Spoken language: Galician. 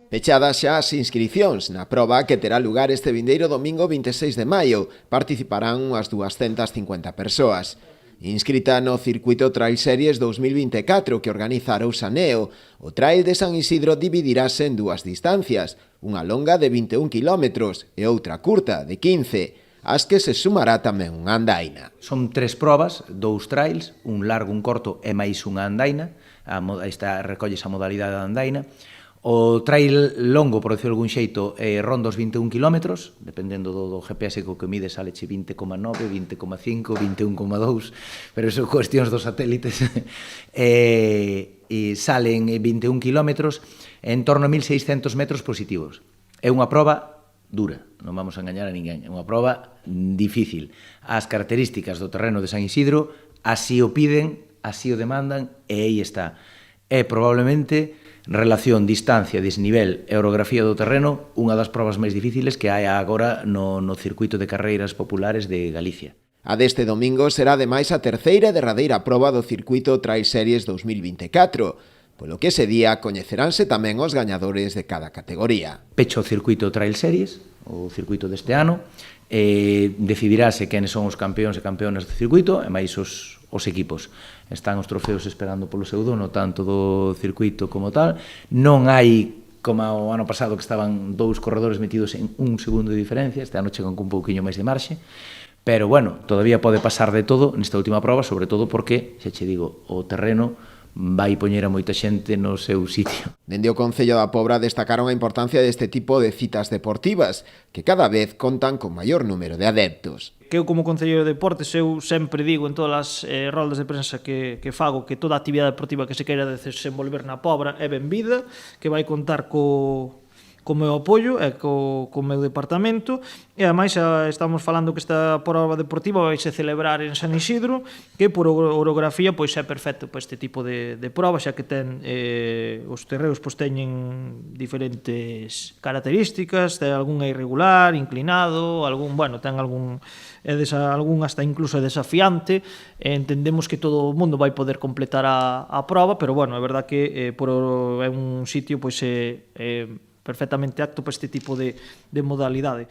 Pechadas xa as inscricións na proba que terá lugar este vindeiro domingo 26 de maio. Participarán unhas 250 persoas. Inscrita no Circuito Trail Series 2024 que organiza Arousa Neo, o Trail de San Isidro dividirase en dúas distancias, unha longa de 21 km e outra curta de 15, ás que se sumará tamén unha andaina. Son 3 probas, 2 trails, un largo, un corto e máis unha andaina. Recollese a modalidade da andaina. O trail longo, por decirlo de algún xeito, ronda os 21 km, dependendo do GPS co que mide, saleche 20,9, 20,5, 21,2, pero iso cuestións dos satélites. E salen 21 km en torno a 1.600 metros positivos. É unha proba dura, non vamos a engañar a ninguén, é unha proba difícil. As características do terreno de San Isidro así o piden, así o demandan, e aí está. É probablemente relación, distancia, desnivel e orografía do terreno, unha das probas máis difíciles que hai agora no circuito de carreiras populares de Galicia. A deste domingo será ademais a terceira e derradeira proba do Circuito Trail Series 2024, polo que ese día coñeceránse tamén os gañadores de cada categoría. Pecha o Circuito Trail Series, o circuito deste ano, decidirase quenes son os campeóns e campeonas do circuito e máis os equipos. Están os trofeos esperando polo seu dono, tanto do circuito como tal. Non hai, como o ano pasado, que estaban 2 corredores metidos en 1 segundo de diferencia, este ano chegan con un pouquiño máis de marxe, pero, bueno, todavía pode pasar de todo nesta última proba, sobre todo porque, xa che digo, o terreno vai poñer a moita xente no seu sitio. Dende o Concello da Pobra destacaron a importancia deste tipo de citas deportivas, que cada vez contan con maior número de adeptos. Que eu como concelleiro de deportes, eu sempre digo en todas as roldas de prensa que fago que toda a actividade deportiva que se queira desenvolver na Pobra é benvida, que vai contar co meu apoio e co meu departamento, e ademais estamos falando que esta proba deportiva vai se celebrar en San Isidro, que por orografía pois é perfecto para este tipo de proba, xa que ten os terreos pois teñen diferentes características, ten algún irregular, inclinado, ten algún hasta incluso desafiante. Entendemos que todo o mundo vai poder completar a proba, pero é verdad que é un sitio pois perfectamente apto para este tipo de modalidade.